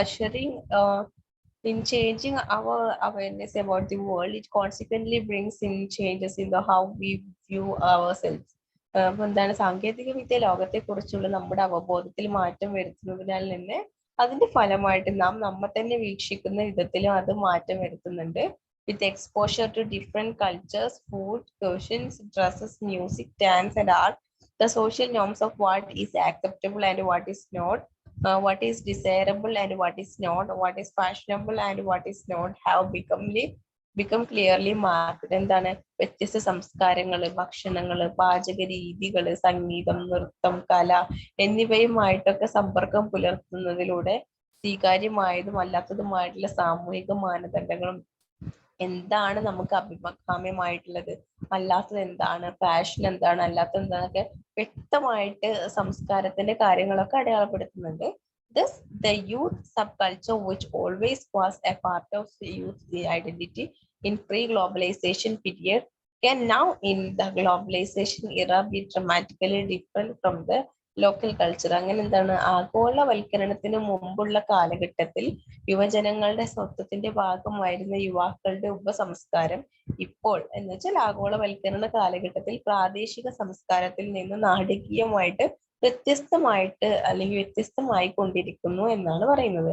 ushering in changing our awareness about the world, it consequently brings in changes in the how we view ourselves. എന്താണ് സാങ്കേതിക വിദ്യ ലോകത്തെ കുറിച്ചുള്ള നമ്മുടെ അവബോധത്തിൽ മാറ്റം വരുത്തുന്നതിനാൽ തന്നെ അതിന്റെ ഫലമായിട്ട് നാം നമ്മെ തന്നെ വീക്ഷിക്കുന്ന വിധത്തിലും അത് മാറ്റം വരുത്തുന്നുണ്ട്. With exposure to different cultures, food, cuisines, dresses, music, dance and art, the social norms of what is acceptable and what is not, what is desirable and what is not, what is fashionable and what is not, have become clearly marked. എന്താണ് വ്യത്യസ്ത സംസ്കാരങ്ങള്, ഭക്ഷണങ്ങള്, പാചക രീതികള്, സംഗീതം, നൃത്തം, കല എന്നിവയുമായിട്ടൊക്കെ സമ്പർക്കം പുലർത്തുന്നതിലൂടെ സ്വീകാര്യമായതും അല്ലാത്തതുമായിട്ടുള്ള സാമൂഹിക മാനദണ്ഡങ്ങളും എന്താണ് നമുക്ക് അഭികാമ്യമായിട്ടുള്ളത്, അല്ലാത്തത് എന്താണ്, ഫാഷൻ എന്താണ്, അല്ലാത്തത് എന്താന്നൊക്കെ വ്യക്തമായിട്ട് സംസ്കാരത്തിന്റെ കാര്യങ്ങളൊക്കെ അടയാളപ്പെടുത്തുന്നുണ്ട്. Thus, the youth subculture, which always was a part of the youth identity in pre-globalization period, can now in the globalization era be dramatically different from the local culture. അങ്ങനെ എന്താണ് ആഗോളവൽക്കരണത്തിന് മുമ്പുള്ള കാലഘട്ടത്തിൽ യുവജനങ്ങളുടെ സ്വത്വത്തിന്റെ ഭാഗമായിരുന്ന യുവാക്കളുടെ ഉപസംസ്കാരം ഇപ്പോൾ എന്ന് വെച്ചാൽ ആഗോളവൽക്കരണ കാലഘട്ടത്തിൽ പ്രാദേശിക സംസ്കാരത്തിൽ നിന്ന് നാടകീയമായിട്ട് വ്യത്യസ്തമായിട്ട് അല്ലെങ്കിൽ വ്യത്യസ്തമായി കൊണ്ടിരിക്കുന്നു എന്നാണ് പറയുന്നത്.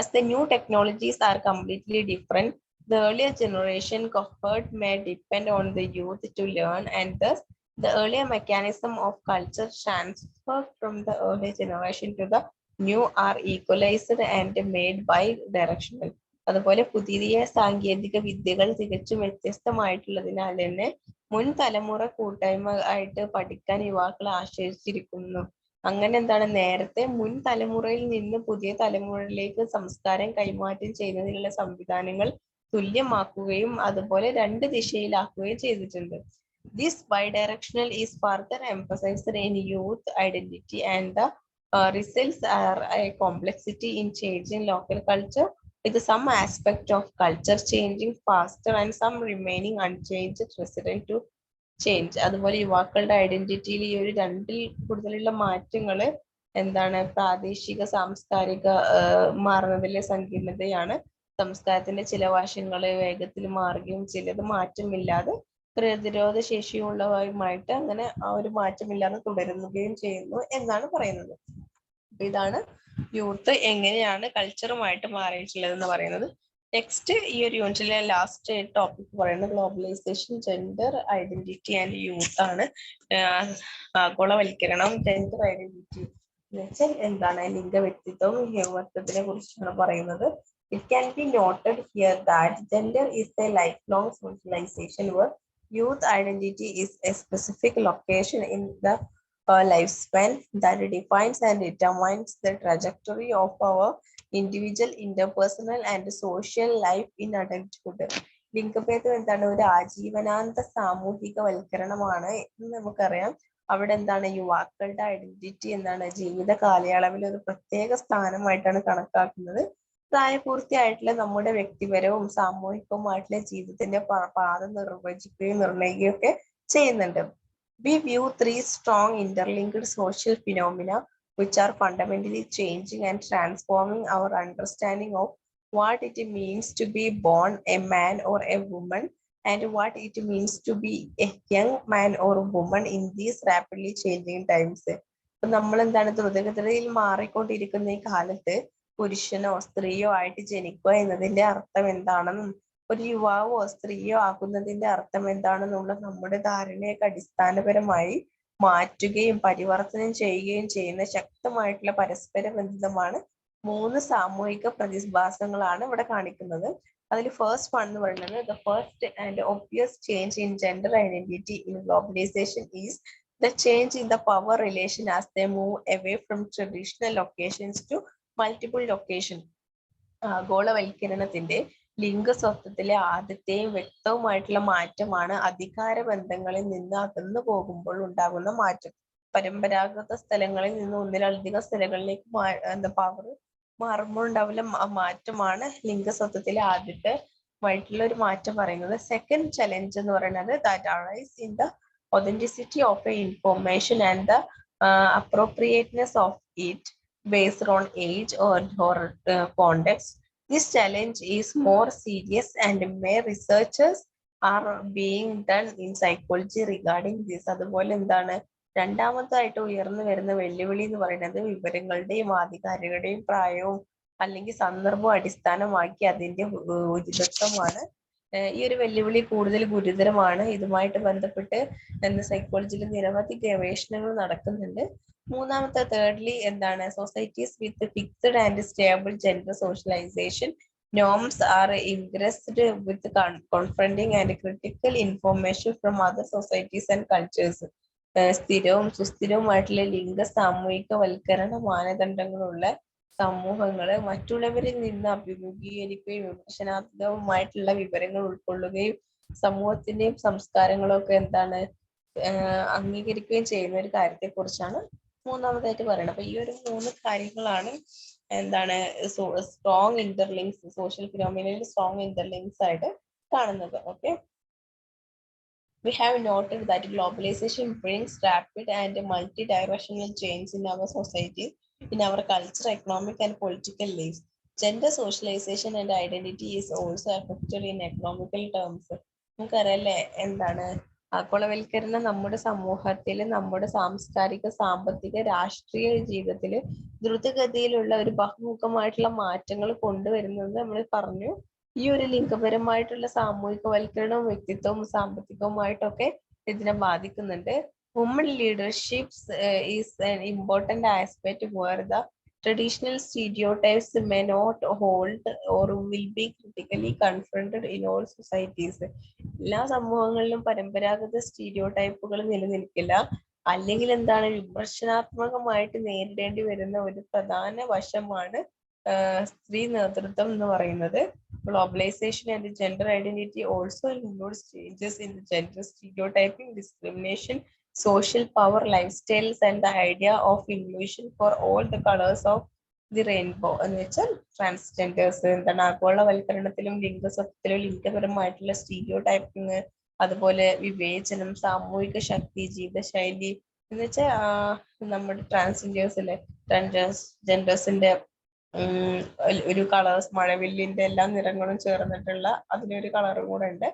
As the new technologies are completely different, the earlier generation cohort may depend on the youth to learn, and thus the earlier mechanism of culture transfer from the earlier generation to the new are equalized and made bi-directional. അതുപോലെ പുതിയ സാങ്കേതിക വിദ്യകൾ തികച്ചും വ്യത്യസ്തമായിട്ടുള്ളതിനാൽ തന്നെ മുൻ തലമുറ കൂട്ടായ്മ ആയിട്ട് പഠിക്കാൻ യുവാക്കളെ ആശ്രയിച്ചിരിക്കുന്നു. അങ്ങനെ എന്താണ് നേരത്തെ മുൻ തലമുറയിൽ നിന്ന് പുതിയ തലമുറയിലേക്ക് സംസ്കാരം കൈമാറ്റം ചെയ്യുന്നതിനുള്ള സംവിധാനങ്ങൾ തുല്യമാക്കുകയും അതുപോലെ രണ്ട് ദിശയിലാക്കുകയും ചെയ്തിട്ടുണ്ട്. This bidirectional is further emphasized in youth identity, and the results are a complexity in changing local culture, with some aspect of culture changing faster and some remaining unchanged, resident to change. അതുപോലെ യുവാക്കളുടെ ഐഡന്റിറ്റിയിൽ ഈ ഒരു രണ്ടിൽ കൂടുതലുള്ള മാറ്റങ്ങള് എന്താണ് പ്രാദേശിക സാംസ്കാരിക മാറുന്നതിലെ സങ്കീർണതയാണ്. സംസ്കാരത്തിന്റെ ചില വശങ്ങള് വേഗത്തിൽ മാറുകയും ചിലത് മാറ്റമില്ലാതെ പ്രതിരോധ ശേഷിയുള്ളവയുമായിട്ട് അങ്ങനെ ആ ഒരു മാറ്റമില്ലാതെ തുടരുകയും ചെയ്യുന്നു എന്നാണ് പറയുന്നത്. ഇതാണ് യൂത്ത് എങ്ങനെയാണ് കൾച്ചറുമായിട്ട് മാറിയിട്ടുള്ളത് എന്ന് പറയുന്നത്. നെക്സ്റ്റ് ഈ ഒരു യൂണിറ്റിലെ ലാസ്റ്റ് ടോപ്പിക് പറയുന്നത് globalisation, gender identity and youth ആണ്. ആഗോളവൽക്കരണം, ജെൻഡർ ഐഡന്റിറ്റി എന്ന് വെച്ചാൽ എന്താണ് ലിംഗ വ്യക്തിത്വം, യുവത്വത്തിനെ കുറിച്ചാണ് പറയുന്നത്. It can be noted here that gender is a lifelong socialization where youth identity is a specific location in the lifespan that defines and determines the trajectory of our individual, interpersonal and social life in adulthood. ലിംഗഭേദം എന്താണ് ഒരു ആജീവനാന്ത സാമൂഹിക വൽക്കരണമാണ് എന്ന് നമുക്കറിയാം. അവിടെ എന്താണ് യുവാക്കളുടെ ഐഡന്റിറ്റി എന്താണ് ജീവിത കാലയളവിൽ ഒരു പ്രത്യേക സ്ഥാനമായിട്ടാണ് കണക്കാക്കുന്നത്. പ്രായപൂർത്തിയായിട്ടുള്ള നമ്മുടെ വ്യക്തിപരവും സാമൂഹികവുമായിട്ടുള്ള ജീവിതത്തിന്റെ പാത നിർവചിക്കുകയും നിർണ്ണയിക്കുകയും ഒക്കെ ചെയ്യുന്നുണ്ട്. We view three strong interlinked social phenomena which are fundamentally changing and transforming our understanding of what it means to be born a man or a woman and what it means to be a young man or a woman in these rapidly changing times. നമ്മൾ എന്താണ് ദ്രുതഗതിയിൽ മാറിക്കൊണ്ടിരിക്കുന്ന ഈ കാലത്ത് പുരുഷനോ സ്ത്രീയോ ആയിട്ട് ജനിക്കുക എന്നതിന്റെ അർത്ഥം എന്താണെന്നും ഒരു യുവാവോ സ്ത്രീയോ ആകുന്നതിന്റെ അർത്ഥം എന്താണെന്നുള്ള നമ്മുടെ ധാരണയൊക്കെ അടിസ്ഥാനപരമായി മാറ്റുകയും പരിവർത്തനം ചെയ്യുകയും ചെയ്യുന്ന ശക്തമായിട്ടുള്ള പരസ്പര ബന്ധമാണ് മൂന്ന് സാമൂഹിക പ്രതിഭാസങ്ങളാണ് ഇവിടെ കാണിക്കുന്നത്. അതിൽ ഫസ്റ്റ് വൺ എന്ന് പറയുന്നത് the first and obvious change in gender identity in globalisation is the change in the power relation as they move away from traditional locations to multiple location. ആഗോളവൽക്കരണത്തിന്റെ ലിംഗസ്വത്വത്തിലെ ആദ്യത്തെയും വ്യക്തവുമായിട്ടുള്ള മാറ്റമാണ് അധികാര ബന്ധങ്ങളിൽ നിന്ന് അകന്നു പോകുമ്പോൾ ഉണ്ടാകുന്ന മാറ്റം. പരമ്പരാഗത സ്ഥലങ്ങളിൽ നിന്ന് ഒന്നിലധികം സ്ഥലങ്ങളിലേക്ക് പവർ മാറുമ്പോൾ ഉണ്ടാവുന്ന മാറ്റമാണ് ലിംഗസ്വത്വത്തിലെ ആദ്യത്തെ ആയിട്ടുള്ള ഒരു മാറ്റം പറയുന്നത്. സെക്കൻഡ് ചലഞ്ച് എന്ന് പറയുന്നത് that arise in the authenticity of a information and the appropriateness of it based on age or context. This challenge is more serious and more researchers are being done in psychology regarding this. അതുപോലെ എന്താണ് രണ്ടാമതായിട്ട് ഉയർന്നു വരുന്ന വെല്ലുവിളി എന്ന് പറയുന്നത് വിവരങ്ങളുടെയും ആധികാരികതയും പ്രായവും അല്ലെങ്കിൽ സന്ദർഭവും അടിസ്ഥാനമാക്കി അതിന്റെ ഉചിതത്വമാണ്. ഈ ഒരു വെല്ലുവിളി കൂടുതൽ ഗുരുതരമാണ്. ഇതുമായിട്ട് ബന്ധപ്പെട്ട് സൈക്കോളജിയിൽ നിരവധി ഗവേഷണങ്ങൾ നടക്കുന്നുണ്ട്. മൂന്നാമത്തെ തേർഡ്ലി എന്താണ് societies with fixed and stable gender socialisation norms are impressed with confronting and critical information from other societies and cultures. സ്ഥിരവും സുസ്ഥിരവുമായിട്ടുള്ള ലിംഗ സാമൂഹികവൽക്കരണ മാനദണ്ഡങ്ങളുള്ള സമൂഹങ്ങള് മറ്റുള്ളവരിൽ നിന്ന് അഭിമുഖീകരിക്കുകയും വിമർശനാത്മകവുമായിട്ടുള്ള വിവരങ്ങൾ ഉൾക്കൊള്ളുകയും സമൂഹത്തിന്റെയും സംസ്കാരങ്ങളും ഒക്കെ എന്താണ് അംഗീകരിക്കുകയും ചെയ്യുന്ന ഒരു കാര്യത്തെ കുറിച്ചാണ് മൂന്നാമതായിട്ട് പറയുന്നത്. അപ്പൊ ഈ ഒരു മൂന്ന് കാര്യങ്ങളാണ് എന്താണ് സ്ട്രോങ് ഇന്റർലിങ്ക്സ് സോഷ്യൽ ഫിനോമിനയിൽ സ്ട്രോങ് ഇന്റർലിങ്ക്സ് ആയിട്ട് കാണുന്നത്. Okay, we have noted that globalization brings rapid and multi-directional change in our society, in our culture, economic and political lives. Gender socialization and identity is also affected in economical terms. നമുക്കറിയാലേ എന്താണ് ആഗോളവൽക്കരണം നമ്മുടെ സമൂഹത്തിൽ നമ്മുടെ സാംസ്കാരിക സാമ്പത്തിക രാഷ്ട്രീയ ജീവിതത്തിൽ ദ്രുതഗതിയിലുള്ള ഒരു ബഹുമുഖമായിട്ടുള്ള മാറ്റങ്ങൾ കൊണ്ടുവരുന്നത് നമ്മൾ പറഞ്ഞു. ഈ ഒരു ലിംഗപരമായിട്ടുള്ള സാമൂഹികവൽക്കരണവും വ്യക്തിത്വവും സാമ്പത്തികവുമായിട്ടൊക്കെ ഇതിനെ ബാധിക്കുന്നുണ്ട്. Woman leaderships is an important aspect where the traditional stereotypes may not hold or will be critically confronted in all societies. എല്ലാ സമൂഹങ്ങളിലും പരമ്പരാഗത സ്റ്റീരിയോടൈപ്പുകൾ നിലനിൽക്കില്ല, അല്ലെങ്കിൽ എന്താണ് വിമർശനാത്മകമായിട്ട് നേരിടേണ്ടി വരുന്ന ഒരു പ്രധാന വശമാണ് സ്ത്രീ നേതൃത്വം എന്ന് പറയുന്നത്. Globalization and gender identity also includes changes in gender stereotyping, discrimination, social power, lifestyles, and the idea of inclusion for all the colors of the rainbow. എന്ന് വെച്ചാൽ ട്രാൻസ്ജെൻഡേഴ്സ് എന്താണ് ആഗോളവൽക്കരണത്തിലും ലിംഗസ്വത്വത്തിലും ലിംഗപരമായിട്ടുള്ള സ്റ്റീരിയോടൈപ്പിങ്, അതുപോലെ വിവേചനം, സാമൂഹിക ശക്തി, ജീവിതശൈലി എന്ന് വെച്ചാൽ നമ്മുടെ ട്രാൻസ്ജെൻഡേഴ്സിന്റെ ഒരു കളേഴ്സ് മഴവില്ലിന്റെ എല്ലാ നിറങ്ങളും ചേർന്നിട്ടുള്ള അതിനൊരു കളറും കൂടെ ഉണ്ട്.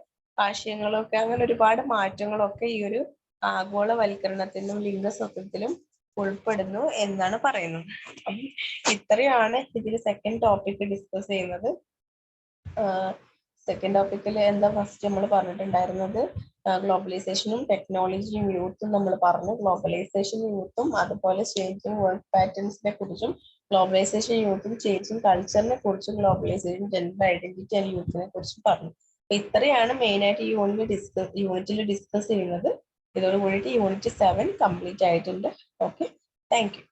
ആശയങ്ങളൊക്കെ അങ്ങനെ ഒരുപാട് മാറ്റങ്ങളൊക്കെ ഈ ഒരു ആഗോളവൽക്കരണത്തിലും ലിംഗസ്വത്വത്തിലും ഉൾപ്പെടുന്നു എന്നാണ് പറയുന്നത്. അപ്പം ഇത്രയാണ് ഇതിൽ സെക്കൻഡ് ടോപ്പിക് ഡിസ്കസ് ചെയ്യുന്നത്. സെക്കൻഡ് ടോപ്പിക്കിൽ എന്താ ഫസ്റ്റ് നമ്മൾ പറഞ്ഞിട്ടുണ്ടായിരുന്നത് ഗ്ലോബലൈസേഷനും ടെക്നോളജിയും യൂത്തും നമ്മൾ പറഞ്ഞു. ഗ്ലോബലൈസേഷൻ യൂത്തും അതുപോലെ ചേഞ്ചിങ് വർക്ക് പാറ്റേൺസിനെ കുറിച്ചും ഗ്ലോബലൈസേഷൻ യൂത്തും ചേഞ്ചിങ് കൾച്ചറിനെ കുറിച്ചും ഗ്ലോബലൈസേഷൻ ജെൻഡർ ഐഡന്റിറ്റി ആൻഡ് യൂത്തിനെ കുറിച്ചും പറഞ്ഞു. അപ്പൊ ഇത്രയാണ് മെയിൻ ആയിട്ട് ഈ യൂണിറ്റിൽ ഡിസ്കസ് ചെയ്യുന്നത്. ഇതോട് കൂടിയിട്ട് യൂണിറ്റ് 7 കംപ്ലീറ്റ് ആയിട്ടുണ്ട്. Okay, thank you.